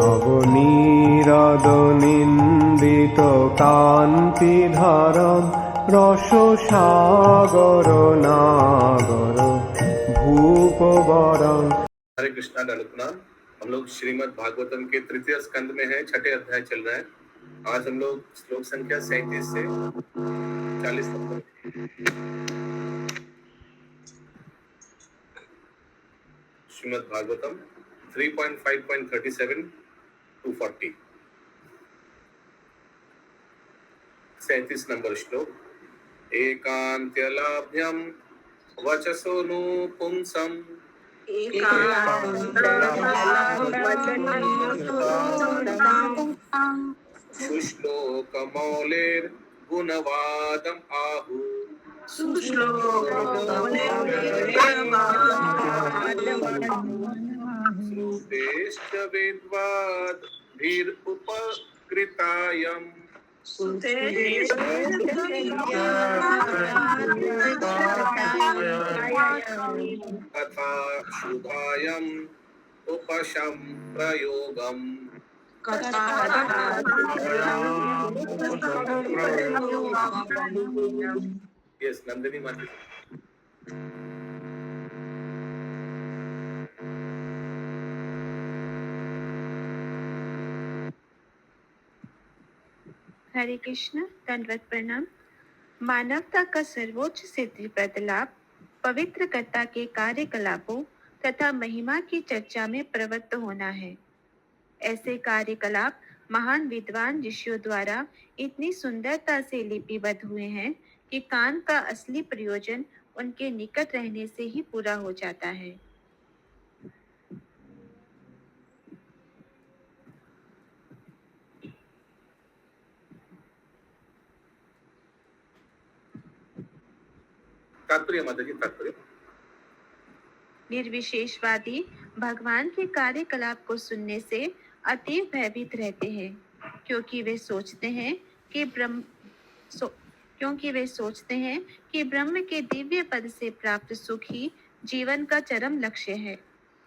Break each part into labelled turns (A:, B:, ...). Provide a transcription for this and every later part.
A: নবনীরদনিন্দিত কান্তিধারম রসসাগর নাগর भूपवरं।
B: हरे कृष्णा डालुकना। हम लोग श्रीमद् भागवतम के तृतीय स्कंद में हैं, छठे अध्याय चल रहा है। आज हम लोग श्लोक संख्या 37 से 40 तक श्रीमद् भागवतम 3.5.37 to 40 37 नंबर श्लोक। एकांत्यलाभ्यम वचसोनु पुंसम सुश्लोकमौलेर गुणवादम आहु श्रुतेश्च वेद्वाद धीर उपकृतायम तथा शुभायम उपशम प्रयोगम। यस नंदिनी माता।
C: हरे कृष्ण, दंडवत प्रणाम। मानवता का सर्वोच्च सिद्धिप्रद लाभ पवित्र कर्ता के कार्यकलापों तथा महिमा की चर्चा में प्रवृत्त होना है। ऐसे कार्यकलाप महान विद्वान ऋषियों द्वारा इतनी सुंदरता से लिपिबद्ध हुए हैं कि कान का असली प्रयोजन उनके निकट रहने से ही पूरा हो जाता है।
B: तात्पर्य माता जी, तात्पर्य।
C: निर्विशेषवादी भगवान के कार्यकलाप को सुनने से अतीव भयभीत रहते हैं, क्योंकि वे सोचते हैं कि ब्रह्म के दिव्य पद से प्राप्त सुख ही जीवन का चरम लक्ष्य है।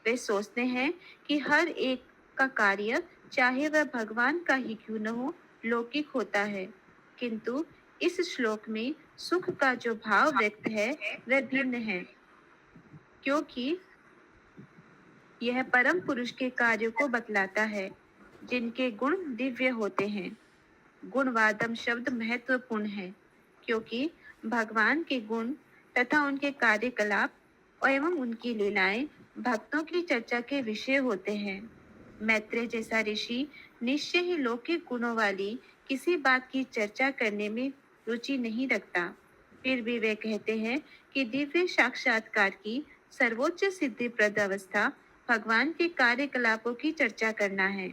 C: वे सोचते हैं कि हर एक का कार्य, चाहे वह भगवान का ही क्यों न हो, लौकिक होता है। किंतु इस श्लोक में सुख का जो भाव व्यक्त है वह भिन्न है, क्योंकि यह परम पुरुष के कार्यों को बतलाता है जिनके गुण दिव्य होते हैं। गुणवादम शब्द महत्वपूर्ण है, क्योंकि भगवान के गुण तथा उनके कार्यकलाप एवं उनकी लीलाएं भक्तों की चर्चा के विषय होते हैं। मैत्रेय जैसा ऋषि निश्चय ही लौकिक गुणों वाली किसी बात की चर्चा करने में रुचि नहीं रखता। फिर भी वे कहते हैं कि दिव्य साक्षात्कार की सर्वोच्च सिद्धिप्रद अवस्था भगवान के कार्यकलापों की चर्चा करना है।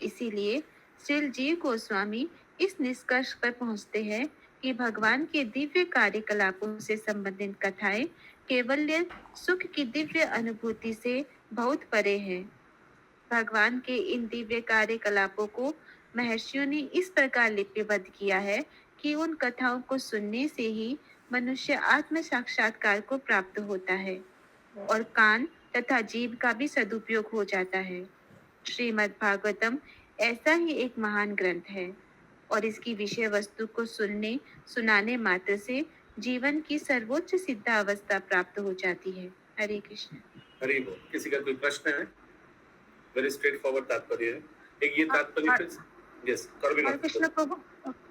C: इसीलिए श्रील जीव गोस्वामी इस निष्कर्ष पर पहुंचते हैं कि भगवान के दिव्य कार्यकलापों से संबंधित कथाएं केवल सुख की दिव्य अनुभूति से बहुत परे हैं। भगवान के इन दिव्य कार्यकलापों को महर्षियों ने इस प्रकार लिपिबद्ध किया है कि उन कथाओं को सुनने से ही मनुष्य आत्म साक्षात्कार को प्राप्त होता है और कान तथा जीभ का भी सदुपयोग हो जाता है। श्रीमद् भागवतम ऐसा ही एक महान ग्रंथ है और इसकी विषय वस्तु को सुनाने मात्र से जीवन की सर्वोच्च सिद्ध अवस्था प्राप्त हो जाती है। हरे कृष्ण।
B: हरि बोल। किसी का कोई प्रश्न है? वेरी स्ट्रेट फॉरवर्ड तात्पर्य है। एक ये तात्पर्य फिर यस करबिना।
D: हरे कृष्ण प्रभु।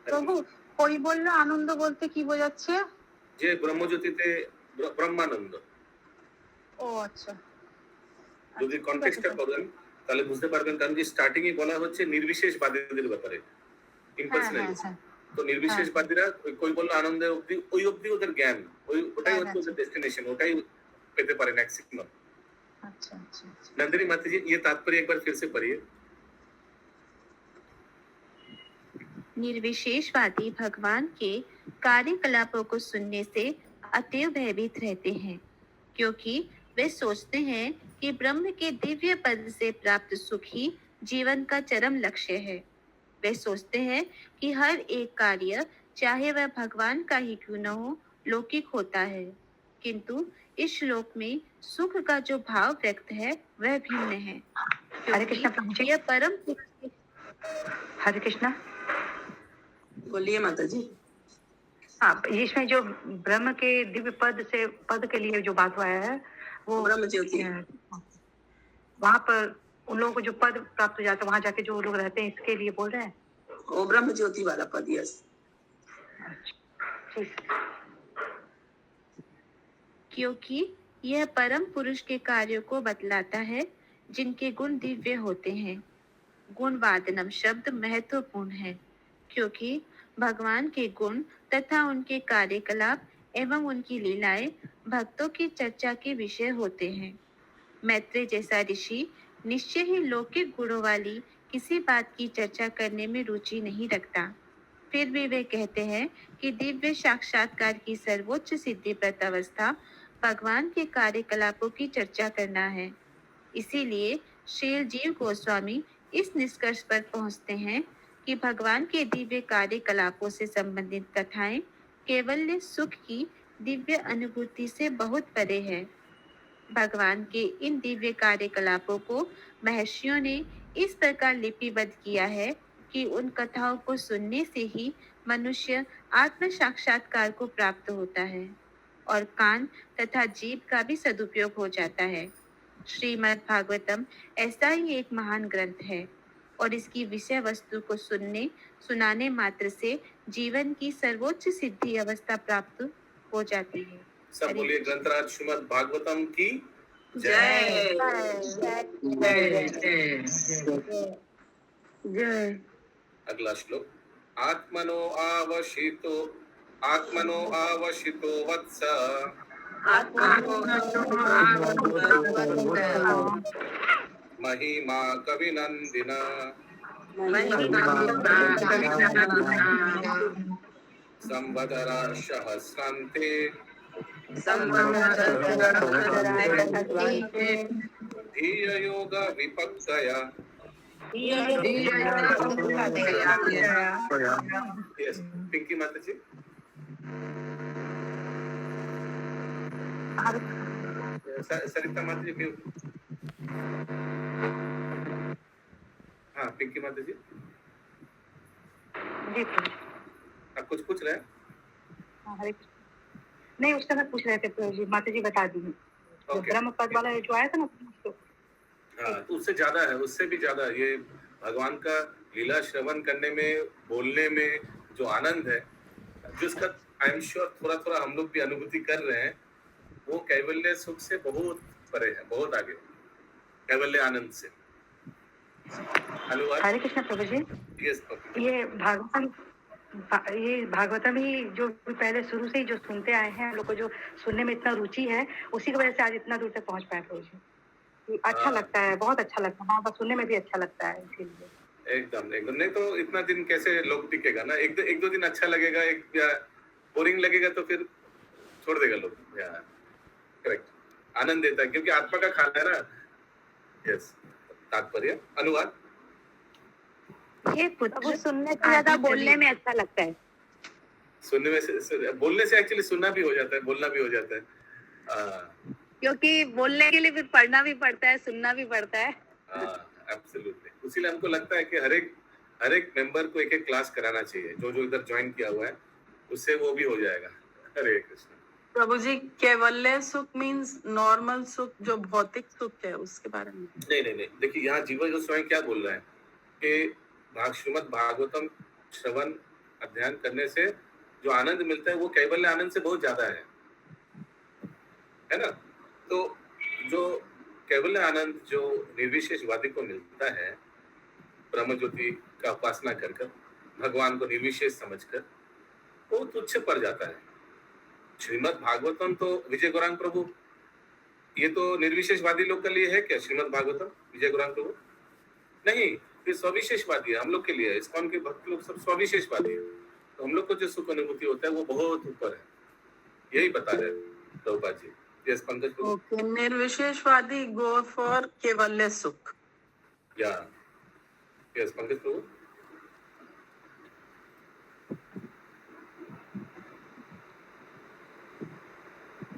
D: प्रभु कोई बोलলো আনন্দ বলতে কি বোঝাচ্ছে?
B: যে ব্রহ্মজ্যোতিতে ব্রহ্মানন্দ।
D: ও আচ্ছা।
B: যদি কনটেক্সটটা করেন তাহলে বুঝতে পারবেন, কারণ যে স্টার্টিং এ বলা হচ্ছে নির্বিশেষবাদীদের ব্যাপারে, ইম্পার্সোনালিটি। তো নির্বিশেষবাদীরা কই বললো আনন্দের অবধি, ওই অবধি ওদের জ্ঞান, ওটাই হচ্ছে ওদের ডেস্টিনেশন, ওটাই পেতে পারে ম্যাক্সিমাম।
D: अच्छा अच्छा।
B: नंदिनी माता जी, ये तात्पर्य एक बार फिर से पढ़िए।
C: निर्विशेषवादी भगवान के कार्यकलापों को सुनने से अतीव भयभीत रहते हैं, क्योंकि वे सोचते हैं कि ब्रह्म के दिव्य पद से प्राप्त सुख ही जीवन का चरम लक्ष्य है। वे सोचते हैं कि हर एक कार्य, चाहे वह भगवान का ही क्यों न हो, लौकिक होता है। किंतु इस श्लोक में सुख का जो भाव व्यक्त है वह भिन्न है,
E: हरे कृष्णा प्रभु जी।
C: यह परम पुरुष के
E: हरे कृष्णा।
F: बोलिए माता जी।
E: हाँ, इसमें जो ब्रह्म के दिव्य पद के लिए जो बात हुआ है वो
F: ब्रह्म ज्योति।
E: वहाँ पर उन लोगों को जो पद प्राप्त हो जाता है, वहाँ जाके जो लोग रहते हैं, इसके लिए बोल रहे हैं।
F: वो ब्रह्म ज्योति वाला पद, यस।
C: क्योंकि यह परम पुरुष के कार्यों को बतलाता है जिनके गुण दिव्य होते हैं। गुणवादनम शब्द महत्वपूर्ण है क्योंकि भगवान के गुण तथा उनके कार्यकलाप एवं उनकी लीलाएं भक्तों की चर्चा के विषय होते हैं। मैत्रेय जैसा ऋषि निश्चय ही लौकिक गुणों वाली किसी बात की चर्चा करने में रुचि नहीं रखता। फिर भी वे कहते हैं कि दिव्य साक्षात्कार की सर्वोच्च सिद्धिप्रद अवस्था भगवान के कार्यकलापों की चर्चा करना है। इसीलिए श्री जीव गोस्वामी इस निष्कर्ष पर पहुंचते हैं कि भगवान के दिव्य कार्यकलापों से संबंधित कथाएं केवल सुख की दिव्य अनुभूति से बहुत परे है। भगवान के इन दिव्य कार्यकलापों को महर्षियों ने इस प्रकार लिपिबद्ध किया है कि उन कथाओं को सुनने से ही मनुष्य आत्म साक्षात्कार को प्राप्त होता है और कान तथा जीभ का भी सदुपयोग हो जाता है। श्रीमद् भागवतम ऐसा ही एक महान ग्रंथ है और इसकी विषय वस्तु को सुनाने मात्र से जीवन की सर्वोच्च सिद्धि अवस्था प्राप्त हो जाती है।
B: सब बोलिए ग्रंथराज श्रीमद् भागवतम की
F: जय।
D: जय।
B: अगला श्लोक। आत्मनो आवशितो वत्स महिमा कविनंदिन संवदरा सहस्रान्ते धीय योग विपक्तया। यस, पिंकी माता जी। सरिता माता जी म्यूट। हाँ पिंकी माता जी।
E: जी
B: आप कुछ पूछ रहे हैं?
E: हरे नहीं, उसका मैं पूछ रहे थे प्रभु जी, माता जी बता दी। ब्रह्म पद वाला जो आया था ना,
B: हाँ, तो उससे ज्यादा है, उससे भी ज्यादा ये भगवान का लीला श्रवण करने में, बोलने में जो आनंद है, जिसका आई एम श्योर थोड़ा थोड़ा हम लोग भी अनुभूति कर रहे हैं, वो कैवल्य सुख से बहुत परे है, बहुत आगे, कैवल्य आनंद से।
E: हरे कृष्ण प्रभु जी।
B: यस,
E: ये भागवतम ही जो पहले शुरू से ही जो सुनते आए हैं, हम लोग को जो सुनने में इतना रुचि है, उसी की वजह से आज इतना दूर तक पहुंच पाए प्रभु जी। अच्छा लगता है, बहुत अच्छा लगता है। हाँ, सुनने में भी अच्छा लगता है, इसीलिए
B: एकदम एकदम। नहीं तो इतना दिन कैसे लोग टिकेगा ना, एक दो दिन अच्छा लगेगा, एक बोरिंग लगेगा तो फिर छोड़ देगा लोग। करेक्ट, आनंद देता है क्योंकि आत्मा का खाना है ना। यस, तात्पर्य अनुवाद।
C: ये पुत्र सुनने से ज्यादा बोलने में अच्छा लगता है।
B: सुनने में से बोलने से एक्चुअली सुनना भी हो जाता है, बोलना भी हो जाता है।
C: क्योंकि बोलने के लिए फिर पढ़ना भी पड़ता है, सुनना भी पड़ता है।
B: एब्सोल्युटली। इसीलिए हमको लगता है कि हर एक मेंबर को एक क्लास कराना चाहिए, जो इधर ज्वाइन किया हुआ है, उससे वो भी हो जाएगा। हरे कृष्ण
F: प्रभु जी। कैवल्य सुख मीन्स नॉर्मल सुख, जो भौतिक सुख है, उसके बारे में।
B: नहीं, देखिए यहाँ जीवन जो स्वयं क्या बोल रहे हैं कि श्रीमद् भागवतम श्रवण अध्ययन करने से जो आनंद मिलता है वो कैवल्य आनंद से बहुत ज्यादा है ना। तो जो कैवल्य आनंद जो निर्विशेषवादी को मिलता है, ब्रह्म ज्योति का उपासना कर भगवान को निर्विशेष समझकर, वो तुच्छ पड़ जाता है। श्रीमद् भागवतम तो विजय गौरांग प्रभु, ये तो निर्विशेषवादी लोग के लिए है क्या? श्रीमद् भागवतम विजय गौरांग प्रभु नहीं, ये स्वविशेषवादी है हम लोग के लिए। इस्कॉन के भक्त लोग सब स्वविशेषवादी है, तो हम लोग को जो सुख अनुभूति होता है वो बहुत ऊपर है, यही बता रहे प्रभुपाद जी। यस पंकज प्रभु।
F: ओके, निर्विशेषवादी गो फॉर केवल्य सुख।
B: या यस पंकज प्रभु।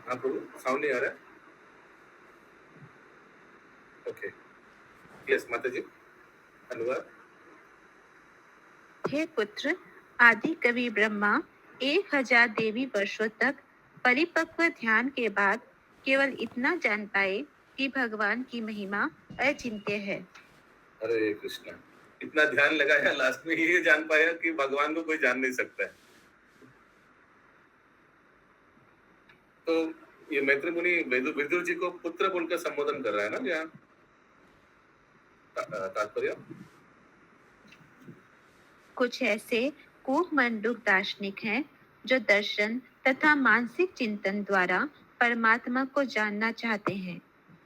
B: हाँ प्रभु, साउंड नहीं आ रहा है। ओके, यस माता जी, अनुवाद।
C: हे पुत्र, आदि कवि ब्रह्मा 1000 देवी वर्षों तक परिपक्व ध्यान के बाद केवल इतना जान पाए कि भगवान की महिमा अचिंत्य है।
B: अरे कृष्णा, इतना ध्यान लगाया, लास्ट में ये जान पाया कि भगवान को कोई जान नहीं सकता है। तो ये मैत्री मुनि विदुर जी को पुत्र बोलकर संबोधन कर रहा है ना यहाँ तात्पर्य।
C: कुछ ऐसे कूपमंडूक दार्शनिक हैं जो दर्शन तथा मानसिक चिंतन द्वारा परमात्मा को जानना चाहते हैं।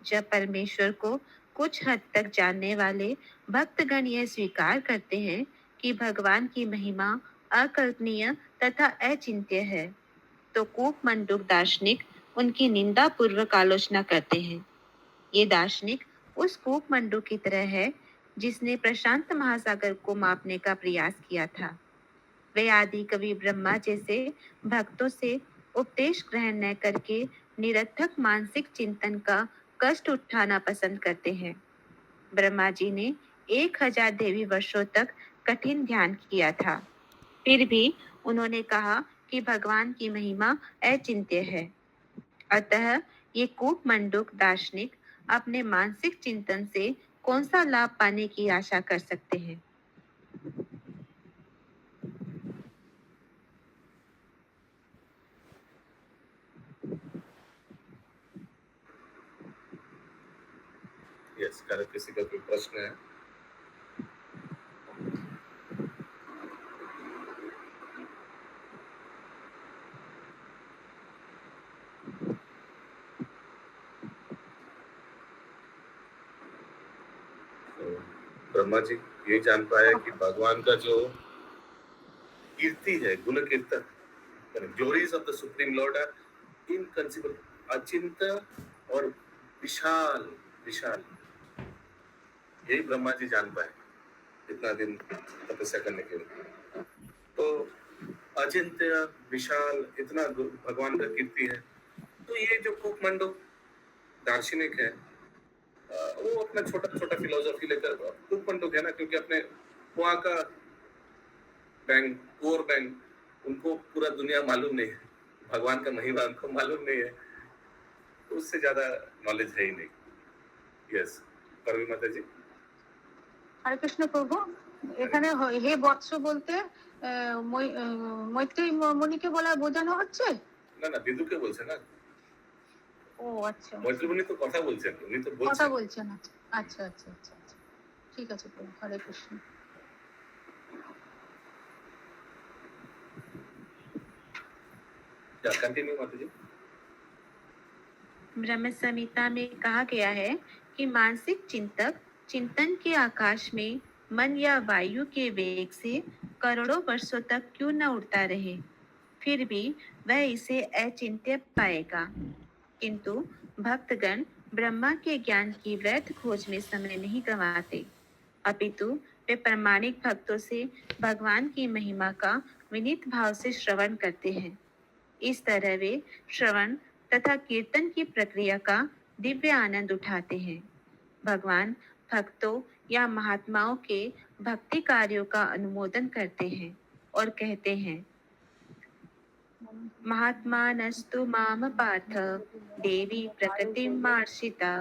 C: जब परमेश्वर को कुछ हद तक जानने वाले भक्तगण यह स्वीकार करते हैं कि भगवान की महिमा अकल्पनीय तथा अचिंत्य है, तो कूपमंडूक दार्शनिक उनकी निंदा पूर्वक आलोचना करते हैं। ये दार्शनिक उस कूपमंडू की तरह है जिसने प्रशांत महासागर को मापने का प्रयास किया था। वे आदि कवि ब्रह्मा जैसे भक्तों से उपदेश ग्रहण न करके निरर्थक मानसिक चिंतन का कष्ट उठाना पसंद करते हैं। ब्रह्मा जी ने 1000 देवी वर्षों तक कठिन ध्यान किया था, फिर भी उन्होंने कहा कि भगवान की महिमा अचिंत्य है। अतः ये कूपमंडूक दार्शनिक अपने मानसिक चिंतन से कौन सा लाभ पाने की आशा कर सकते हैं?
B: यस, अगर किसी का कोई प्रश्न है। तो ब्रह्मा जी ये जान पाया कि भगवान का जो कीर्ति है, गुण कीर्तन, glories of the supreme Lord are inconceivable, अचिंत्य और विशाल विशाल। यही ब्रह्मा जी जान पाए इतना दिन तपस्या करने के लिए। तो अचिंत्य विशाल इतना भगवान का कीर्ति है। तो ये जो कूपमंडूक दार्शनिक है, वो अपना छोटा छोटा फिलोसॉफी लेकर कूपमंडूक है ना, क्योंकि अपने वहाँ का बैंक, कोर बैंक, उनको पूरा दुनिया मालूम नहीं है, भगवान का महिमा उनको मालूम नहीं है, तो उससे ज्यादा नॉलेज है ही नहीं। यस परवी माता जी।
D: হরে কৃষ্ণ প্রভু, এখানে হে বৎস বলতে মৈত্রেয়ী মুনিকে বোঝানো হচ্ছে?
B: না না, বিদুকে বলছে না।
D: ও আচ্ছা,
B: মৈত্রী মুনি তো কথা বলছেন, উনি তো
D: কথা
B: বলছেন।
D: বলছেন। আচ্ছা আচ্ছা আচ্ছা আচ্ছা, ঠিক আছে প্রভু, হরে কৃষ্ণ।
B: कंटिन्यू माता जी।
C: ब्रह्म संहिता में कहा गया है कि मानसिक चिंतक चिंतन के आकाश में मन या वायु के वेग से करोड़ों वर्षों तक क्यों न उड़ता रहे, फिर भी वह इसे अचिंत्य पाएगा। किंतु भक्तगण ब्रह्मा के ज्ञान की व्यर्थ खोज में समय नहीं गंवाते, अपितु वे प्रामाणिक भक्तों से भगवान की महिमा का विनीत भाव से श्रवण करते हैं। इस तरह वे श्रवण तथा कीर्तन की प्रक्रिया का दिव्य आनंद उठाते हैं। भगवान भक्तों या महात्माओं के भक्ति कार्यों का अनुमोदन करते हैं और कहते हैं, महात्मानस्तु माम पार्थ देवी प्रकृतिं मार्षिता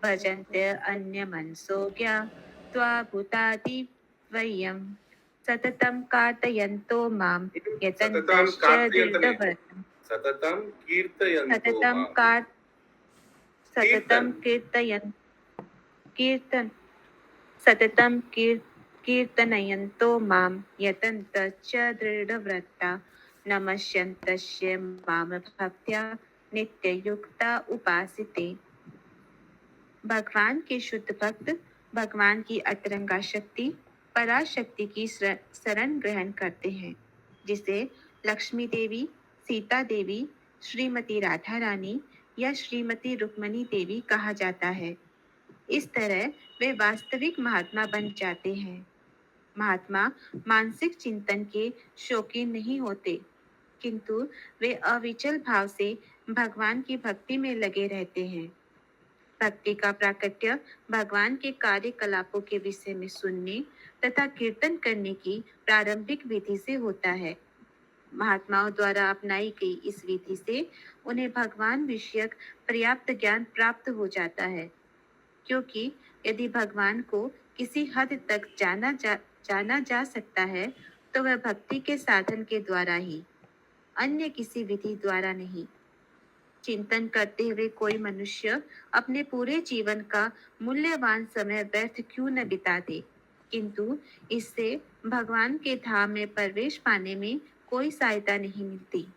C: भजन्ते अन्यमनसो ज्ञात्वा भूतादि वयम् सततं कारयन्तो मां यतन्तश्च दृढव्रतम्
B: सततं कीर्तयन्तो
C: सततं
B: मां।
C: कार सततं कीर्तयन् कीर्तन सततं कीर्तनयन्तो मां यतन्तश्च दृढव्रता नमस्यन्तस्य मां भक्त्या नित्ययुक्ता उपासिते। भगवान के शुद्ध भक्त भगवान की अतरंगा शक्ति पराशक्ति की शरण ग्रहण करते हैं, जिसे लक्ष्मी देवी, सीता देवी, श्रीमती राधा रानी या श्रीमती रुक्मणी देवी कहा जाता है। इस तरह वे वास्तविक महात्मा बन जाते हैं। महात्मा मानसिक चिंतन के शौकीन नहीं होते, किंतु वे अविचल भाव से भगवान की भक्ति में लगे रहते हैं। भक्ति का प्राकट्य भगवान के कार्यकलापों के विषय में सुनने तथा कीर्तन करने की प्रारंभिक विधि से होता है। महात्माओं द्वारा अपनाई गई इस विधि से उन्हें भगवान विषयक पर्याप्त ज्ञान प्राप्त हो जाता है, क्योंकि यदि भगवान को किसी हद तक जाना जा सकता है तो वह भक्ति के साधन के द्वारा ही, अन्य किसी विधि द्वारा नहीं। चिंतन करते हुए कोई मनुष्य अपने पूरे जीवन का मूल्यवान समय व्यर्थ क्यों न बिता दे, किंतु इससे भगवान के धाम में प्रवेश पाने में कोई सहायता नहीं मिलती।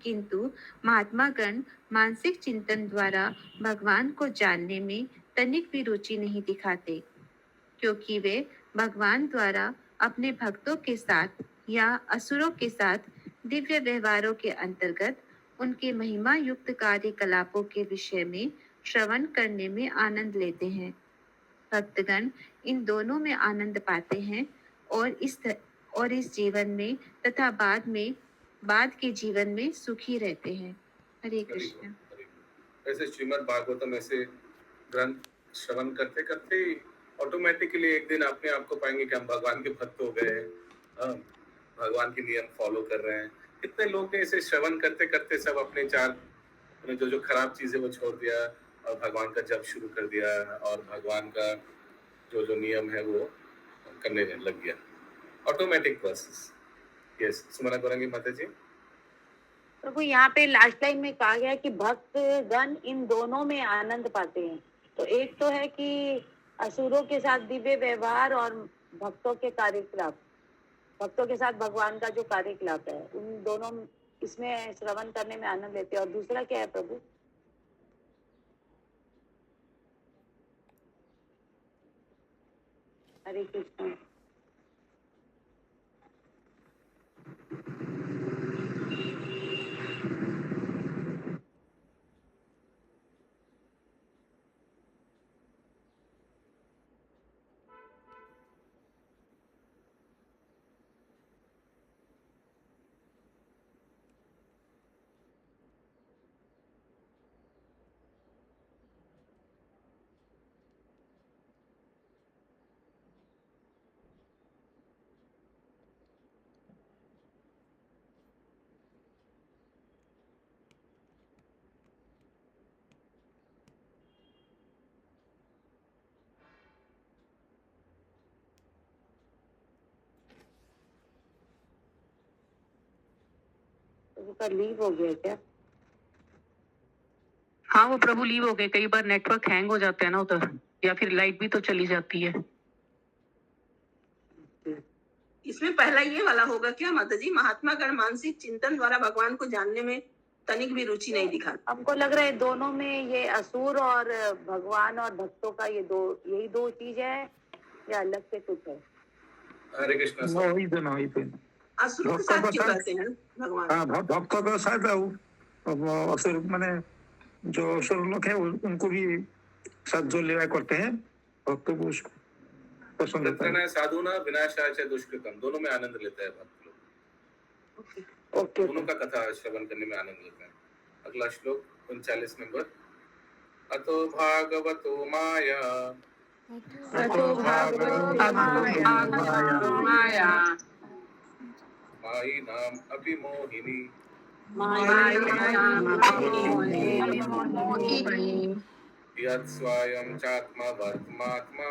C: किंतु महात्मा गण मानसिक चिंतन द्वारा भगवान को जानने में तनिक भी रुचि नहीं दिखाते, क्योंकि वे भगवान द्वारा अपने भक्तों के साथ या असुरों के साथ दिव्य व्यवहारों के अंतर्गत उनके महिमा युक्त कार्यकलापों के विषय में श्रवण करने में आनंद लेते हैं। भक्तगण इन दोनों में आनंद पाते हैं और इस जीवन में तथा बाद के जीवन में सुखी रहते हैं। हरे कृष्ण।
B: ऐसे श्रीमद् भागवतम ऐसे ग्रंथ श्रवण करते करते ऑटोमेटिकली एक दिन अपने आप को पाएंगे कि हम भगवान के भक्त हो गए, भगवान के नियम फॉलो कर रहे हैं। कितने लोग ने इसे श्रवण करते करते सब अपने जो खराब चीजें वो छोड़ दिया और भगवान का जप शुरू कर दिया और भगवान का जो नियम है वो करने लग गया। Automatic process. यस, सुमना करेंगे माता जी।
D: प्रभु यहाँ पे लास्ट लाइन में कहा गया कि भक्त गण इन दोनों में आनंद पाते हैं। तो एक तो है कि असुरों के साथ दिव्य व्यवहार और भक्तों के कार्यकलाप, भक्तों के साथ भगवान का जो कार्यकलाप है, उन दोनों इसमें श्रवण करने में आनंद लेते हैं। और दूसरा क्या है प्रभु? हरे कृष्ण। का लीव हो गया क्या?
G: हाँ, वो प्रभु लीव हो गए। कई बार नेटवर्क हैंग हो जाते हैं ना उधर, या फिर लाइट भी तो चली जाती है।
F: इसमें पहला ये वाला होगा क्या माता जी? महात्मा गण मानसिक चिंतन द्वारा भगवान को जानने में तनिक भी रुचि नहीं दिखाते।
D: हमको लग रहा है दोनों में ये असुर और भगवान और भक्तों का यही दो चीज है या अलग से कुछ है?
B: हरे कृष्ण।
H: वही दोनों
F: असुरों के साथ क्यों रहते हैं भगवान?
H: हाँ, भक्तों के साथ असुर माने जो असुर लोग हैं उनको भी साथ जो लेवा करते हैं, भक्तों को पसंद आता है।
B: साधुना विनाशाय च दुष्कृतम, दोनों में आनंद लेता है भक्त लोग।
D: ओके,
B: दोनों का कथा श्रवण करने में आनंद लेते हैं। अगला श्लोक 39 नंबर। अतो भागवतो माया मायी नाम अभिमोहिनी यत् स्वयं चात्मा वर्तमात्मा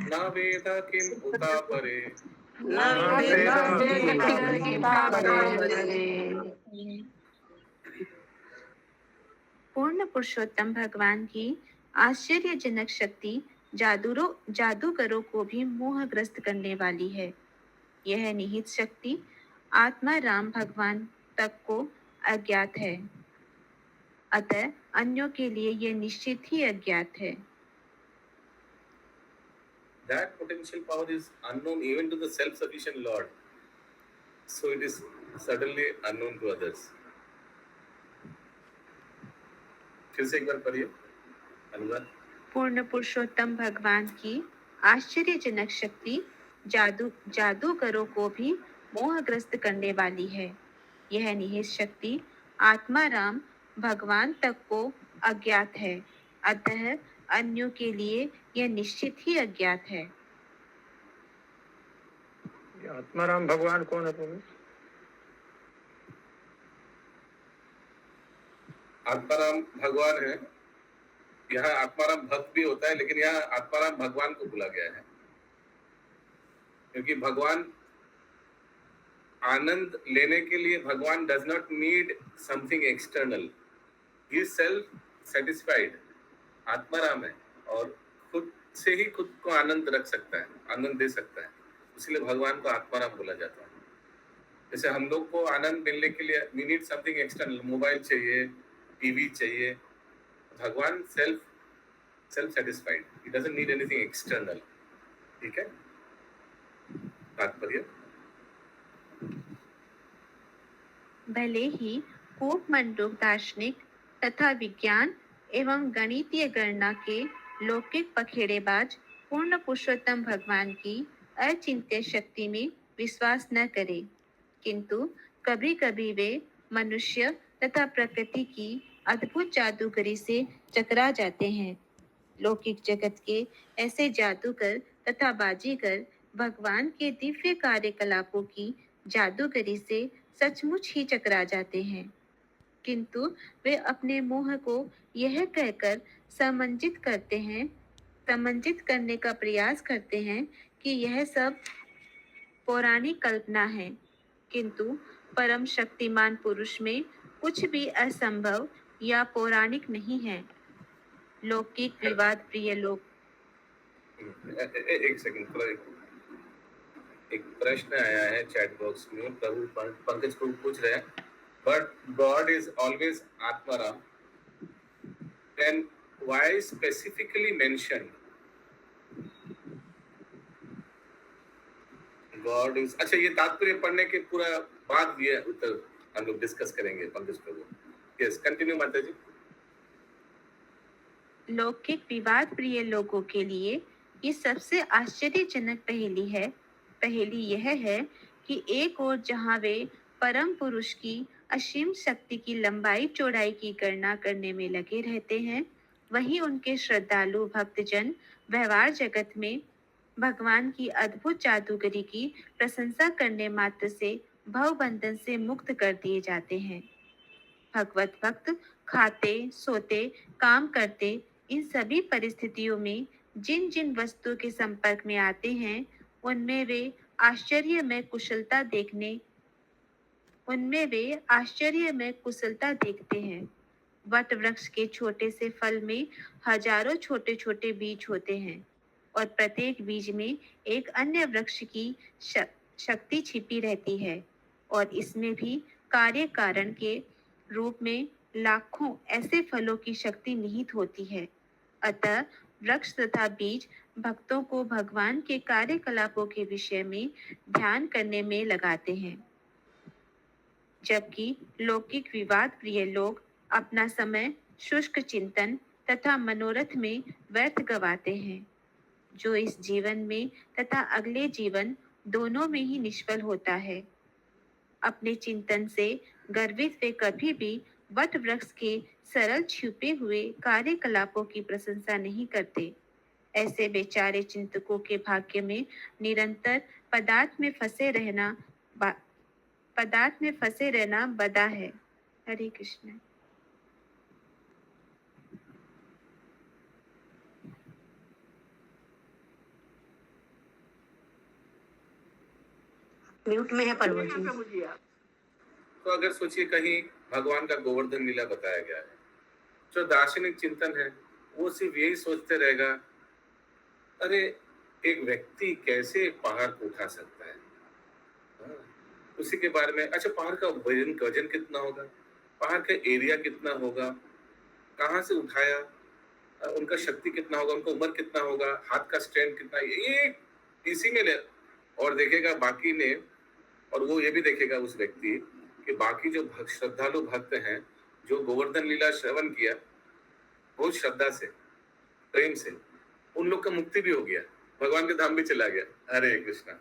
B: न वेद किम उता परे।
C: पूर्ण पुरुषोत्तम भगवान की आश्चर्यजनक शक्ति जादूगरों को भी मोहग्रस्त करने वाली है। यह निहित शक्ति आत्मा राम भगवान तक को अज्ञात है, अतः अन्यों के लिए यह निश्चित ही अज्ञात है।
B: That potential power is unknown even to the self-sufficient Lord, so it is certainly unknown to others. फिर से एक बार पढ़िए अनुवाद।
C: पूर्ण पुरुषोत्तम भगवान की आश्चर्यजनक शक्ति जादूगरों को भी मोहग्रस्त करने वाली है। यह निहित शक्ति आत्माराम भगवान तक को अज्ञात है, अतः अन्यों के लिए यह निश्चित ही अज्ञात है।
H: ये आत्माराम भगवान कौन है प्रभु?
B: आत्माराम भगवान है। यहाँ आत्माराम भक्त भी होता है, लेकिन यहाँ आत्माराम भगवान को बोला गया है क्योंकि भगवान आनंद लेने के लिए भगवान does not need something external, he is self satisfied. Atmaram है और खुद से ही खुद को आनंद रख सकता है, आनंद दे सकता है, इसलिए भगवान को आत्माराम बोला जाता है। जैसे हम लोग को आनंद मिलने के लिए we need something external, mobile चाहिए, टीवी चाहिए, भगवान self satisfied, he doesn't need anything external. ठीक है, तात्पर्य
C: भले ही कूपमंडूक दार्शनिक तथा विज्ञान एवं गणितीय गणना के लौकिक पखेड़ेबाज पूर्ण पुरुषोत्तम भगवान की अचिंत्य शक्ति में विश्वास न करें, किंतु कभी कभी वे मनुष्य तथा प्रकृति की अद्भुत जादूगरी से चकरा जाते हैं। लौकिक जगत के ऐसे जादूगर तथा बाजीगर भगवान के दिव्य कार्यकलापों की जादूगरी से सचमुच ही चकरा जाते हैं, किंतु वे अपने मोह को यह कहकर समंजित करने का प्रयास करते हैं कि यह सब पौराणिक कल्पना है, किंतु परम शक्तिमान पुरुष में कुछ भी असंभव या पौराणिक नहीं है। लौकिक विवाद प्रिय लोग।
B: एक सेकंड, एक प्रश्न आया है चैट बॉक्स में, प्रभु पंकज को पूछ रहे हैं, but God is always Atmaram, then why specifically mentioned God is. अच्छा, ये तात्पर्य पढ़ने के पूरा बाद ये उत्तर हम लोग डिस्कस करेंगे पंकज प्रभु। यस, कंटिन्यू माता जी।
C: लौकिक विवाद प्रिय लोगों के लिए ये सबसे आश्चर्यजनक पहेली यह है कि एक ओर जहां वे परम पुरुष की असीम शक्ति की लंबाई चौड़ाई की गणना करने में लगे रहते हैं, वहीं उनके श्रद्धालु भक्तजन व्यवहार जगत में भगवान की अद्भुत जादूगरी की प्रशंसा करने मात्र से भवबंधन से मुक्त कर दिए जाते हैं। भगवत भक्त खाते, सोते, काम करते, इन सभी परिस्थितियों में जिन जिन वस्तुओं के संपर्क में आते हैं, उनमें वे आश्चर्य में कुशलता देखते हैं। वट वृक्ष के छोटे से फल में हजारों छोटे छोटे बीज होते हैं और प्रत्येक बीज में एक अन्य वृक्ष की शक्ति छिपी रहती है, और इसमें भी कार्य कारण के रूप में लाखों ऐसे फलों की शक्ति निहित होती है। अतः वृक्ष तथा बीज भक्तों को भगवान के कार्यकलापों के विषय में ध्यान करने में लगाते हैं, जबकि लौकिक विवाद प्रिय लोग अपना समय शुष्क चिंतन तथा मनोरथ में व्यर्थ गवाते हैं, जो इस जीवन में तथा अगले जीवन दोनों में ही निष्फल होता है। अपने चिंतन से गर्वित वे कभी भी वट वृक्ष के सरल छिपे हुए कार्यकलापों की प्रशंसा नहीं करते। ऐसे बेचारे चिंतकों के भाग्य में निरंतर पदार्थ में फंसे रहना बदा है। हरे कृष्ण।
I: म्यूट में है प्रभु जी।
F: प्रभु जी आप।
B: तो अगर सोचिए कहीं भगवान का गोवर्धन लीला बताया गया है, जो दार्शनिक चिंतन है वो सिर्फ यही सोचते रहेगा, अरे एक व्यक्ति कैसे पहाड़ को उठा सकता है, उसी के बारे में। अच्छा, पहाड़ का वजन कितना होगा, पहाड़ का एरिया कितना होगा, कहाँ से उठाया, उनका शक्ति कितना होगा, उनका उम्र कितना होगा, हाथ का स्ट्रेंथ कितना, ये इसी में ले। और देखेगा बाकी ने, और वो ये भी देखेगा उस व्यक्ति कि बाकी जो श्रद्धालु भक्त हैं, जो गोवर्धन लीला श्रवण किया बहुत श्रद्धा से, प्रेम से, उन लोग का मुक्ति भी हो गया, भगवान के धाम भी चला गया। हरे कृष्णा।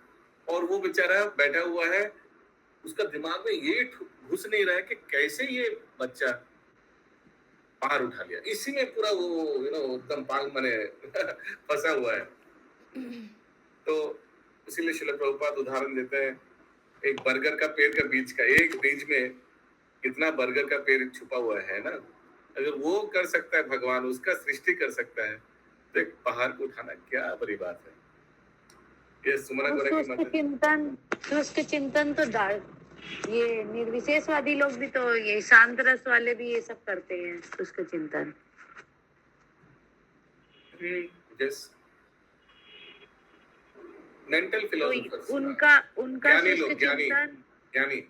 B: और वो बेचारा बैठा हुआ है उसका दिमाग में ये घुस नहीं रहा है कि कैसे ये बच्चा पार उठा लिया। इसी में पूरा वो एकदम पांग मने फंसा हुआ है। तो इसीलिए श्रील प्रभुपाद उदाहरण देते हैं, एक बर्गर का पेड़ का बीज का, एक बीज में कितना बर्गर का पेड़ छुपा हुआ है ना। अगर वो कर सकता है भगवान, उसका सृष्टि कर सकता है, तो एक पहाड़ को उठाना क्या बड़ी बात है। ये सुमना गोरा की मत
D: शुष्क चिंतन तो ये निर्विशेषवादी लोग भी तो, ये शांत रस वाले भी ये सब करते हैं, शुष्क चिंतन।
B: मेंटल फिलोसोफर्स,
D: उनका शुष्क चिंतन,
B: ज्ञानी,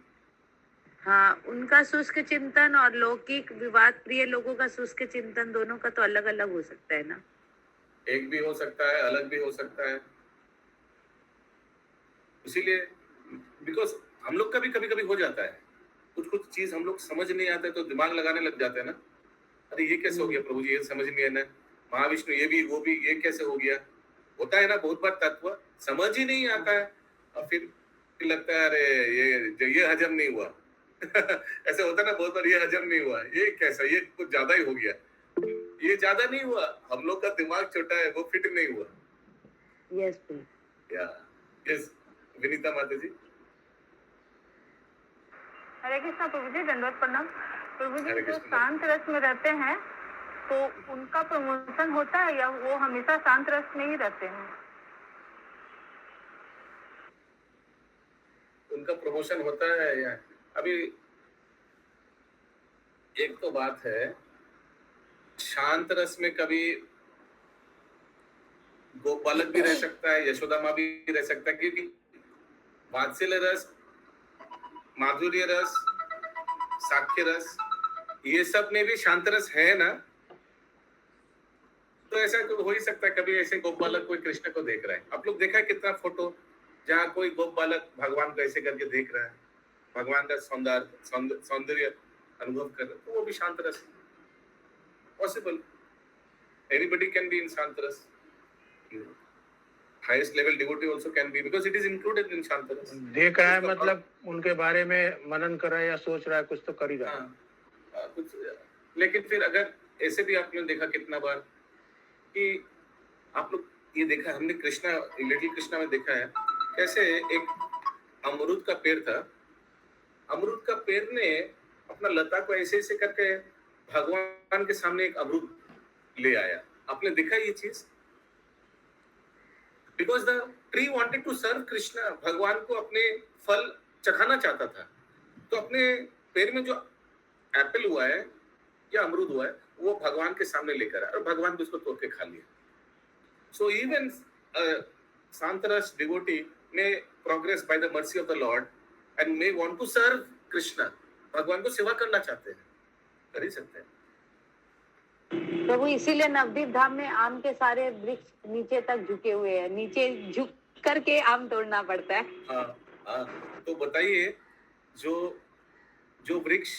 D: हाँ, उनका शुष्क चिंतन और लौकिक विवाद प्रिय लोगों का शुष्क चिंतन, दोनों का तो अलग अलग हो सकता है ना।
B: एक भी हो सकता है, अलग भी हो सकता है। इसीलिए बिकॉज हम लोग का भी कभी कभी हो जाता है, कुछ चीज हम लोग समझ नहीं आता है तो दिमाग लगाने लग जाते हैं ना। अरे ये कैसे हो गया प्रभु जी, ये समझ नहीं है ना, महाविष्णु ये भी वो भी, ये कैसे हो गया। होता है ना बहुत बार, तत्व समझ ही नहीं आता है और फिर लगता है अरे ये हजम नहीं हुआ। ऐसे होता है ना बहुत बार, ये हजम नहीं हुआ, ये कैसा, ये कुछ ज्यादा ही हो गया। ये ज्यादा नहीं हुआ, हम लोग का दिमाग छोटा है, वो फिट नहीं हुआ।
D: यस
B: यस विनीता माता जी।
I: हरे कृष्णा प्रभु जी, दंडवत प्रणाम प्रभु जी।
B: हरे
I: जो
B: कृष्णा।
I: शांत रस में रहते हैं तो उनका प्रमोशन होता है या वो हमेशा शांत रस में ही रहते हैं?
B: उनका प्रमोशन होता है या अभी एक तो बात है, शांत रस में कभी गोपालक भी रह सकता है, यशोदा माँ भी रह सकता है, क्योंकि वात्सल्य रस, माधुर्य रस, साख्य रस, ये सब में भी शांत रस है ना। तो ऐसा तो हो ही सकता है कभी ऐसे गोपालक कोई कृष्ण को देख रहा है। आप लोग देखा है कितना फोटो जहाँ कोई गोपालक भगवान को ऐसे करके देख रहा है, भगवान का सौंदर्य अनुभव कर रहा है, तो वो भी शांत रस possible. Anybody can be in शांत रस। Highest level devotee also can be, because it is included in शांत रस।
J: देख रहा है मतलब उनके बारे में मनन कर रहा है या सोच रहा है, कुछ तो कर ही रहा है।
B: कुछ, लेकिन फिर अगर ऐसे भी आपने देखा कितना बार कि आप लोग ये देखा, हमने कृष्णा, लिटिल कृष्णा में देखा है कैसे एक अमरूद का पेड़ था। अमरूद का पेड़ ने अपना लता को ऐसे ऐसे करके भगवान के सामने एक अमरूद ले आया। आपने देखा ये चीज? Because the tree wanted to serve Krishna, भगवान को अपने फल चखाना चाहता था। तो अपने पेड़ में जो एप्पल हुआ है या अमरूद हुआ है वो भगवान के सामने लेकर आया और भगवान भी उसको तोड़ के खा लिया। सो इवन शांतरस devotee may progress by the mercy of the Lord and may want to serve Krishna, भगवान को सेवा करना चाहते हैं, कर ही सकते हैं।
D: प्रभु इसीलिए नवदीप धाम में आम के सारे वृक्ष नीचे तक झुके हुए हैं, नीचे झुक करके आम तोड़ना पड़ता है।
B: हाँ, तो बताइए जो वृक्ष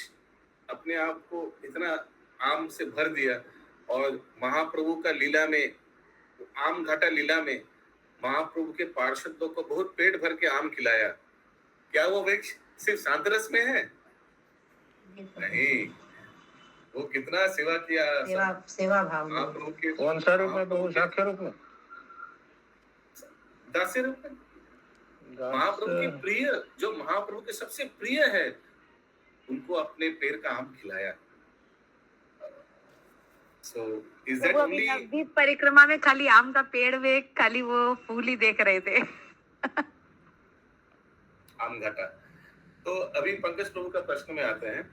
B: अपने आप को इतना आम से भर दिया और महाप्रभु का लीला में, आम घाटा लीला में महाप्रभु के पार्षदों को बहुत पेट भर के आम खिलाया, क्या वो वृक्ष सिर्फ शांतरस में है? नहीं, वो कितना सेवा किया,
K: सेवा भाव में।
B: महाप्रभु के
J: कौन सा रूप में प्रभु? साख्य रूप में,
B: दास्य रूप में, महाप्रभु की प्रिय, जो महाप्रभु के सबसे प्रिय है, उनको अपने पैर का आम खिलाया। So is that only
D: Navdeep परिक्रमा में खाली आम का पेड़ में खाली वो फूल ही देख रहे थे।
B: आम घाटा। तो अभी पंकज प्रभु का प्रश्न में आते हैं,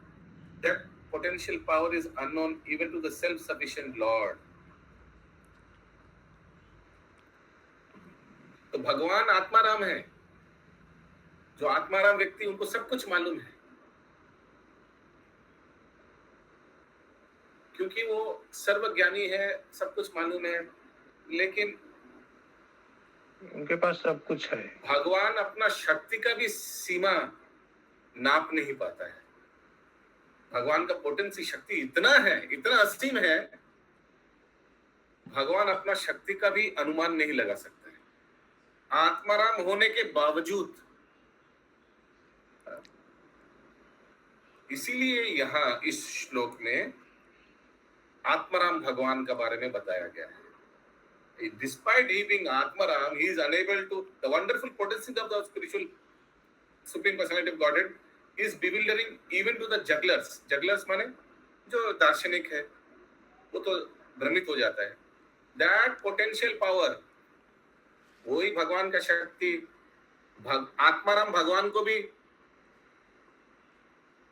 B: that potential power is unknown even to the self-sufficient Lord। तो भगवान आत्माराम है, जो आत्माराम व्यक्ति उनको सब कुछ मालूम है, क्योंकि वो सर्वज्ञानी है, सब कुछ मालूम है, लेकिन
J: उनके पास सब कुछ है।
B: भगवान अपना शक्ति का भी सीमा नाप नहीं पाता है। भगवान का पोटेंसी, शक्ति इतना है, इतना असीम है, भगवान अपना शक्ति का भी अनुमान नहीं लगा सकता है। आत्माराम होने के बावजूद इसीलिए यहाँ इस श्लोक में आत्माराम भगवान का बारे में बताया गया है. Despite he being Atmaram, he is unable to. The wonderful potency of the spiritual Supreme Personality of Godhead is bewildering even to the jugglers. Jugglers माने जो दार्शनिक है, वो तो भ्रमित हो जाता है. That potential power, वही भगवान का शक्ति, आत्माराम भगवान को भी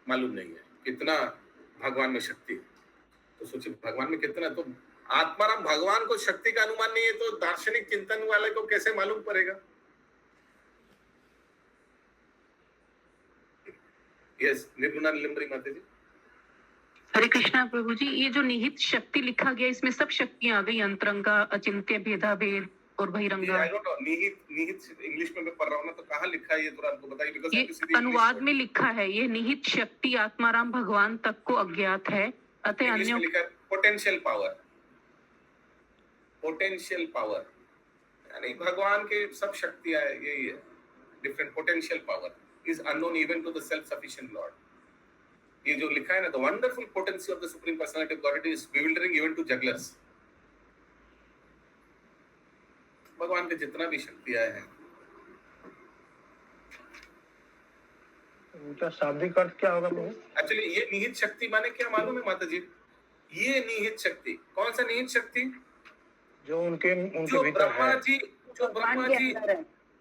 B: मालूम नहीं है कितना भगवान में शक्ति है. तो सोचिए भगवान में कितना, तो आत्माराम भगवान को शक्ति का अनुमान नहीं है तो दार्शनिक चिंतन वाले को कैसे मालूम पड़ेगा? यस, निर्गुणा निलंबरी माता जी.
G: हरे कृष्णा प्रभु जी, ये जो निहित शक्ति लिखा गया इसमें सब शक्तियां आ गई, अंतरंगा, अचिंत्य, भेदा भेद और बहिरंगा.
B: निहित इंग्लिश में मैं पढ़ रहा हूँ ना, तो कहाँ लिखा है ये थोड़ा आपको बताइए. बिकॉज़
G: ये अनुवाद में लिखा है, ये निहित शक्ति आत्माराम भगवान तक को अज्ञात है, अतः अन्यों
B: लिखा है पोटेंशियल पावर. पोटेंशियल पावर यानी भगवान के सब शक्तियां है, यही है. Different potential power is unknown even to the self sufficient Lord. ये जो लिखा है ना, the wonderful potency of the supreme personality of God is bewildering even to jugglers. भगवान के जितना भी शक्तियां हैं,
J: उनका शाब्दिक अर्थ क्या होगा प्रभु?
B: एक्चुअली ये निहित शक्ति माने क्या मालूम है माता जी? ये निहित शक्ति, कौन सा निहित शक्ति?
J: जो उनके भीतर है.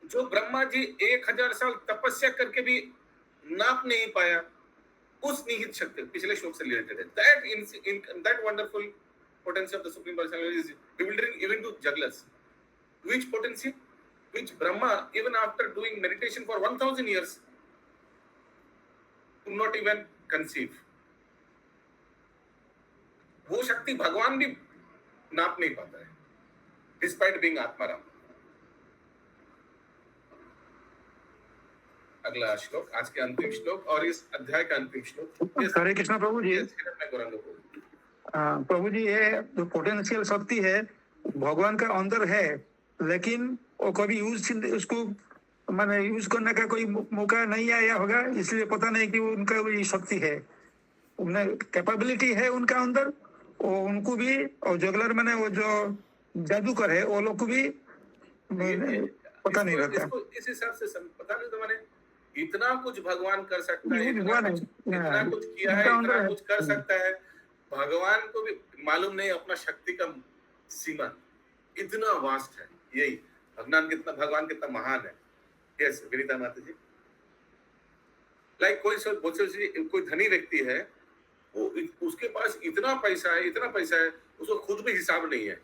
B: जो ब्रह्मा जी 1000 साल तपस्या करके भी नाप नहीं पाया, उस निहित शक्ति पिछले श्लोक से रिलेटेड है. That wonderful potency of the supreme personality is bewildering even to jugglers. Which potency? Which Brahma, even after doing meditation for 1000 years, could not even conceive. वो शक्ति भगवान भी नाप नहीं पाता है, डिस्पाइट बीइंग आत्माराम. अगला श्लोक, आज के अंतिम श्लोक और इस अध्याय का अंतिम श्लोक.
H: हरे कृष्णा प्रभु जी. प्रभु जी, ये जो पोटेंशियल शक्ति है भगवान का अंदर है, लेकिन वो कभी उसको माने यूज करने का कोई मौका नहीं आया होगा, इसलिए पता नहीं कि उनका ये शक्ति है. उन्हें कैपेबिलिटी है उनका अंदर, वो उनको भी, और जगलर मैंने वो जो जादूगर है वो लोग को भी पता नहीं रहता.
B: इस हिसाब से पता नहीं, तो मैंने इतना कुछ भगवान कर सकता है, इतना कुछ किया है, इतना कुछ कर सकता है, भगवान को भी मालूम नहीं अपना शक्ति का सीमा इतना वास्ट है. यही भगवान कितना महान है. यस विनीता माता जी. लाइक कोई धनी व्यक्ति है, वो उसके पास इतना पैसा है, उसको खुद भी हिसाब नहीं है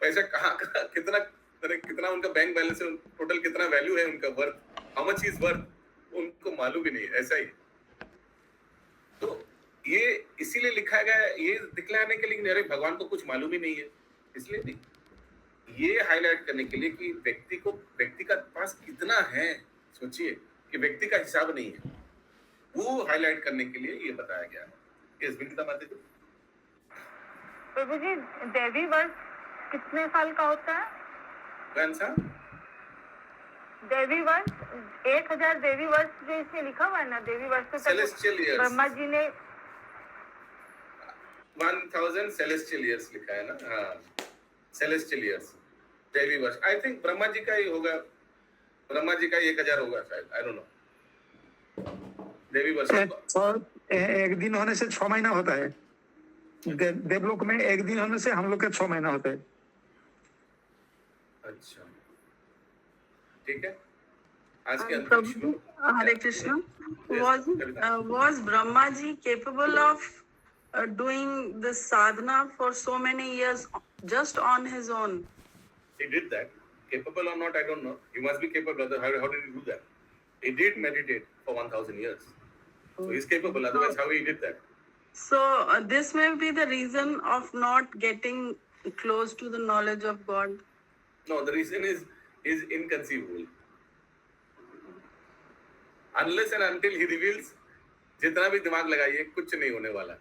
B: पैसा कहाँ कितना उनका बैंक बैलेंस है, टोटल कितना वैल्यू है उनका, worth, how much is worth, उनको मालूम ही नहीं है. ऐसा ही. तो ये इसीलिए लिखा गया है, ये दिखलाने के लिए अरे भगवान को कुछ मालूम ही नहीं है, इसलिए नहीं. ये हाईलाइट करने के लिए कि व्यक्ति का पास कितना है, सोचिए कि व्यक्ति का हिसाब नहीं है, वो हाईलाइट करने के लिए ये बताया गया है. इस विनीता माता जी.
I: प्रभु जी, देवी वर्ष कितने साल का होता है?
B: कौन सा
I: देवी वर्ष? 1000 देवी वर्ष जो इसमें लिखा हुआ है ना, देवी वर्ष तो
B: सेलेस्टियल ईयर्स.
I: ब्रह्मा जी ने
B: 1000 सेलेस्टियल ईयर्स लिखा है ना. हाँ, सेलेस्टियल ईयर्स देवी वर्ष. आई थिंक ब्रह्मा जी का ही होगा, ब्रह्मा जी का 1000 होगा शायद, आई डोंट नो. देवी वर्ष
H: एक दिन होने से 6 महीना होता है. देवलोक में एक दिन होने से हम लोग का 6 महीना होता है.
B: अच्छा, ठीक है. आज के अंतिम श्लोक.
F: हरे Krishna. Was Brahma ji capable of doing this sadhana for so many years just on his own?
B: He did that. Capable or not, I don't know. He must be capable. How did he do that? He did meditate for 1000 years. So he's capable. Otherwise, how he did that?
F: So this may be the reason of not getting close to the knowledge of God.
B: No, the reason is inconceivable. Unless and until he reveals, जितना भी दिमाग लगाइए कुछ नहीं होने वाला.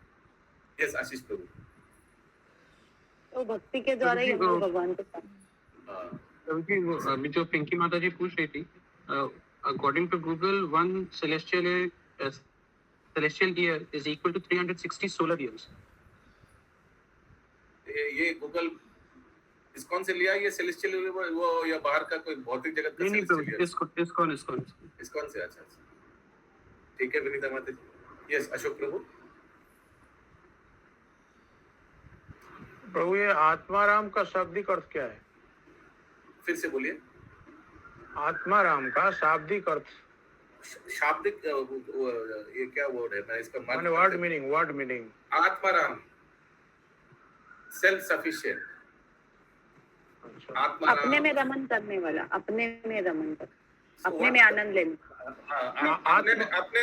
B: Yes, आशीष प्रभु.
D: तो भक्ति के द्वारा ही हम भगवान के साथ.
G: अभी जो पिंकी माता जी पूछ रही थी, according to Google, 1 celestial is celestial year is equal to 360 solar years.
B: ये गूगल इस्कॉन से लिया, ये सेलेस्टियल वो या बाहर का कोई भौतिक जगत का
G: नहीं
B: celestial year?
G: इस्कॉन
B: इस्कॉन से, अच्छा अच्छा, ठीक है विनीता माता जी। यस अशोक प्रभु।
J: प्रभु ये आत्माराम का शाब्दिक अर्थ क्या है?
B: फिर से बोलिए।
J: आत्माराम का शाब्दिक अर्थ,
B: शाब्दिक ये क्या वर्ड है, मैं इसका
J: माने word meaning.
B: Atmaram self sufficient, Atmaram
D: अपने में रमन करने वाला, अपने में रमन कर, अपने में आनंद लेने।
B: अपने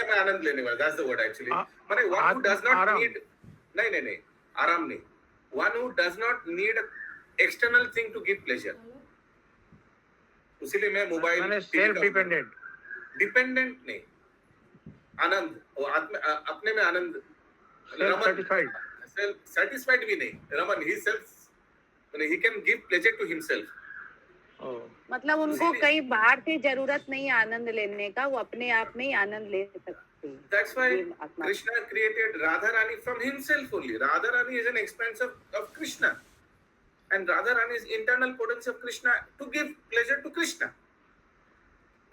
B: में आनंद लेने वाला, दैट्स द वर्ड एक्चुअली। माने one who does not need, नहीं आराम नहीं, one who does not need external thing to give pleasure. उसीलिए मैं मोबाइल
J: माने सेल्फ
B: डिपेंडेंट नहीं, आनंद, वो अपने में आनंद, सेल्फ सेटिस्फाइड भी नहीं, रमन ही self, he can give pleasure to himself.
D: मतलब उनको कहीं बाहर से जरूरत नहीं आनंद लेने का, वो अपने आप में ही आनंद ले सकते हैं।
B: That's why Krishna created Radharani from himself only. Radharani is an expanse of Krishna, and Radharani is internal potency of Krishna to give pleasure to Krishna.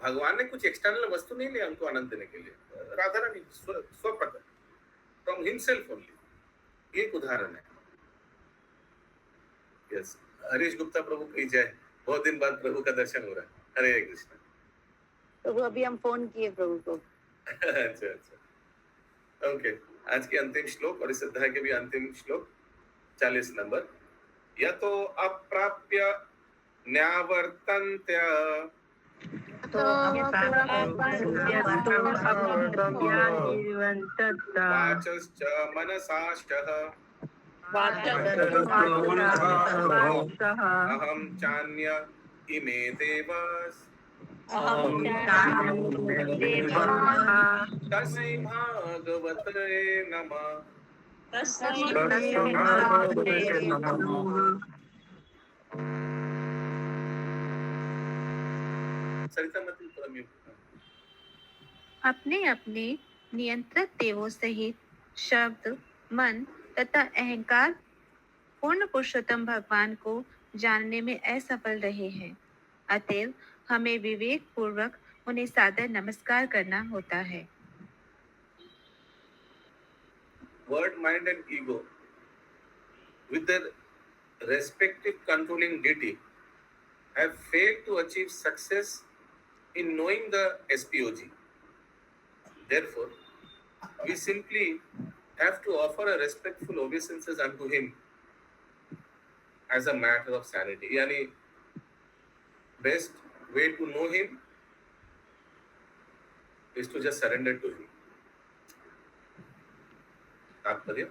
B: भगवान ने कुछ एक्सटर्नल वस्तु नहीं लिया उनको आनंद देने के लिए, राधारानी स्वप्रकट फ्रॉम हिमसेल्फ ओनली। एक उदाहरण है। यस, हरीश गुप्ता प्रभु की जय। बहुत दिन बाद प्रभु का दर्शन हो रहा है। हरे कृष्ण।
D: तो अभी हम फोन किए प्रभु को।
B: अच्छा, ओके। आज के अंतिम श्लोक और इस अध्याय के भी अंतिम श्लोक 40 नंबर। या तो अप्राप्य न्यावर्तन्त्य वाचश्च मनसाश्चः अहं चान्य इमे देवास् तस्मै भागवते नमः।
C: अपने अपने नियंत्रक देवों सहित शब्द, मन तथा अहंकार पूर्ण पुरुषोत्तम भगवान को जानने में असफल रहे हैं। अतएव हमें विवेक पूर्वक उन्हें सादर नमस्कार करना होता है।
B: Word, mind and ego with their respective controlling deity have failed to achieve success in knowing the SPOG. Therefore, we simply have to offer a respectful obeisances unto him as a matter of sanity. Yani, best way to know him is to just surrender to him. तात्पर्य,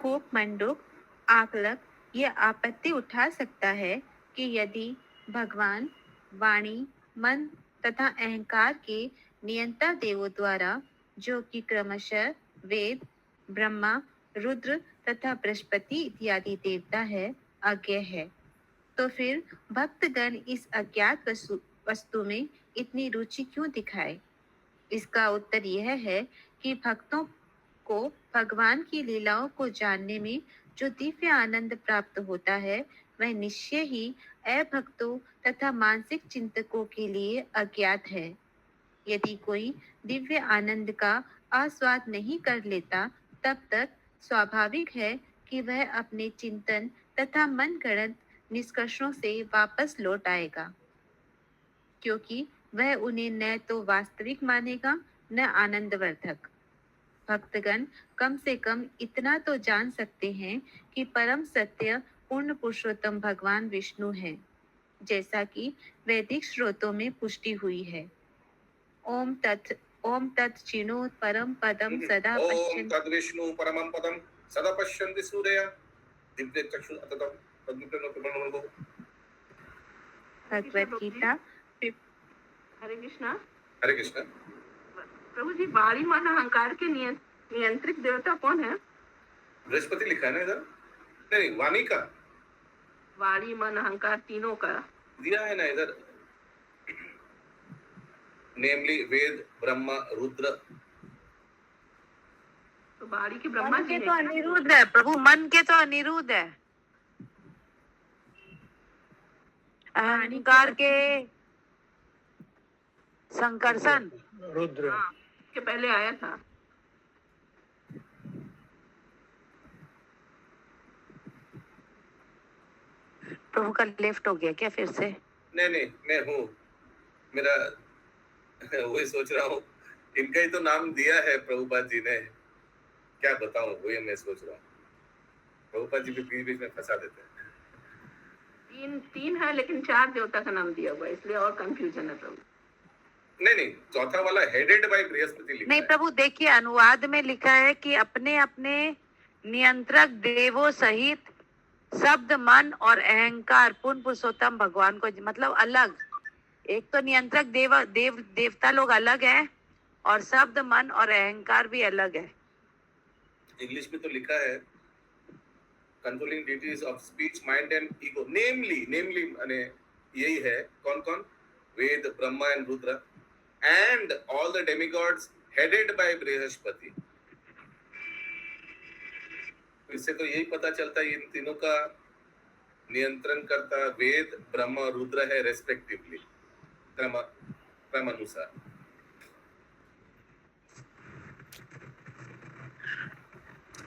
C: कोप मंडूक आकलक यह आपत्ति उठा सकता है कि यदि भगवान वाणी, मन तथा अहंकार के नियंता देवों द्वारा, जो कि क्रमशः वेद, ब्रह्मा, रुद्र तथा बृहस्पति इत्यादि देवता है, अज्ञ है, तो फिर भक्तगण इस अज्ञात वस्तु में इतनी रुचि क्यों दिखाए? इसका उत्तर यह है कि भक्तों को भगवान की लीलाओं को जानने में जो दिव्य आनंद प्राप्त होता है, वह निश्चय ही अभक्तों तथा मानसिक चिंतकों के लिए अज्ञात है। यदि कोई दिव्य आनंद का आस्वाद नहीं कर लेता, तब तक स्वाभाविक है कि वह अपने चिंतन तथा मनगढ़ंत निष्कर्षों से वापस लौट आएगा, क्योंकि वह उन्हें न तो वास्तविक मानेगा न आनंदवर्धक। भक्तगण कम से कम इतना तो जान सकते हैं कि परम सत्य पूर्ण पुरुषोत्तम भगवान विष्णु हैं, जैसा कि वैदिक स्रोतों में पुष्टि हुई है। ओम तत् चिनो परम पदम सदा
B: ओम तद् विष्णु परमं पदं सदा पश्यन्ति सूर्या दिव्य चक्षु अततं तद्विष्णु प्रभु।
C: भगवद गीता।
G: हरे कृष्णा।
B: हरे कृष्ण।
G: प्रभु जी, वाणी, मन, अहंकार के नियंत्रित देवता कौन है?
B: बृहस्पति लिखा है ना इधर? नहीं, वाणी का,
G: वाणी, मन, अहंकार तीनों का
B: दिया है ना इधर। नेमली वेद, ब्रह्मा, रुद्र
G: तो बाहरी के ब्रह्मा
D: मन
G: जी
D: के
G: है
D: तो
G: क्या?
D: अनिरुद्ध है प्रभु, मन के तो अनिरुद्ध है, अहंकार के संकर्षण।
J: रुद्र।
G: हाँ, के पहले आया था।
D: प्रभु का लेफ्ट हो गया क्या फिर से?
B: नहीं, मैं हूँ, मेरा वही सोच रहा हूँ, इनका ही तो नाम दिया है प्रभुपाद जी ने, क्या बताऊं, वही मैं सोच रहा हूँ। प्रभुपाद जी भी बीच बीच में फंसा देते हैं।
G: तीन है लेकिन 4 देवता का नाम दिया हुआ है, इसलिए और कंफ्यूजन है प्रभु।
B: नहीं, चौथा वाला हेडेड बाय बृहस्पति लिखा
D: नहीं
B: है।
D: प्रभु देखिए, अनुवाद में लिखा है कि अपने अपने नियंत्रक देवों सहित शब्द, मन और अहंकार पूर्ण पुरुषोत्तम भगवान को, मतलब अलग, एक तो नियंत्रक देवता लोग अलग है और शब्द, मन और अहंकार भी अलग है।
B: इंग्लिश में तो लिखा है controlling deities of speech, mind and ego, namely माने यही है, कौन? Veda, Brahma and Rudra and all the demigods headed by Brihaspati. इससे तो यही पता चलता है इन तीनों का नियंत्रण करता वेद, ब्रह्मा और रुद्र है रेस्पेक्टिवली, क्रमानुसार।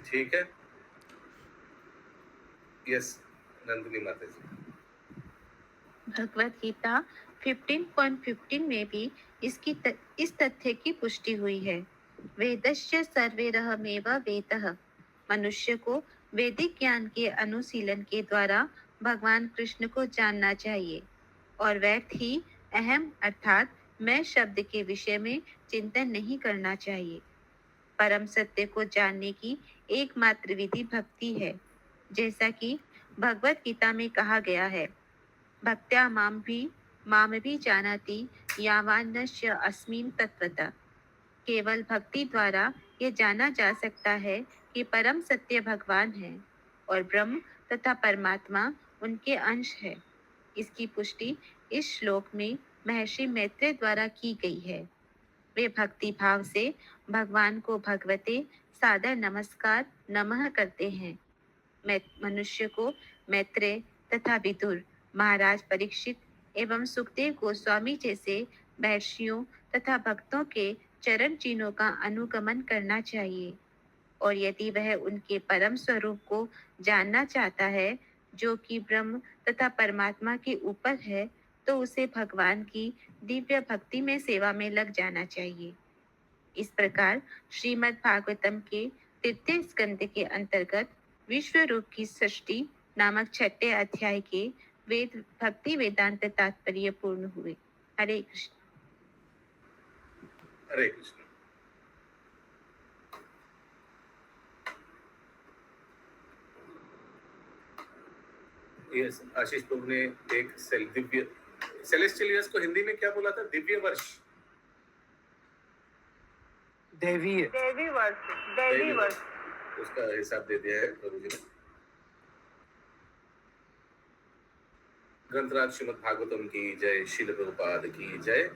B: ठीक है, यस नंदिनी माता जी।
C: भगवत गीता 15.15 में भी इस तथ्य की पुष्टि हुई है। वेदस्य सर्वैरहमेव वेदः। मनुष्य को वैदिक ज्ञान के अनुशीलन के द्वारा भगवान कृष्ण को जानना चाहिए और व्यर्थ ही अहम अर्थात मैं शब्द के विषय में चिंतन नहीं करना चाहिए। परम सत्य को जानने की एकमात्र विधि भक्ति है, जैसा कि भगवत गीता में कहा गया है, भक्त्या माम भी जानाति यावान्नस्य अस्मिन् तत्त्वतः। केवल भक्ति द्वारा यह जाना जा सकता है कि परम सत्य भगवान है और ब्रह्म तथा परमात्मा उनके अंश है। इसकी पुष्टि इस श्लोक में महर्षि मैत्रेय द्वारा की गई है। वे भक्ति भाव से भगवान को भगवते सादर नमस्कार नमः करते हैं। मनुष्य को मैत्रेय तथा विदुर, महाराज परीक्षित एवं सुखदेव गोस्वामी जैसे महर्षियों तथा भक्तों के चरण चिन्हों का अनुगमन करना चाहिए और यदि वह उनके परम स्वरूप को जानना चाहता है जो कि ब्रह्म तथा परमात्मा के ऊपर है, तो उसे भगवान की दिव्य भक्ति में सेवा में लग जाना चाहिए। इस प्रकार श्रीमद् भागवतम के 3 स्कंद के अंतर्गत विश्व रूप की सृष्टि नामक 6 अध्याय के वेद भक्ति वेदांत तात्पर्य पूर्ण हुए। हरे कृष्ण।
B: हरे कृष्ण। यस, आशीष प्रभु ने एक दिव्य सेलेस्टियल ईयर्स को हिंदी में क्या बोला था? दिव्य वर्ष,
I: देवी वर्ष
B: उसका हिसाब दे दिया है प्रभु जी ने। ग्रंथराज श्रीमद् भागवतम की जय, श्रील प्रभुपाद की जय।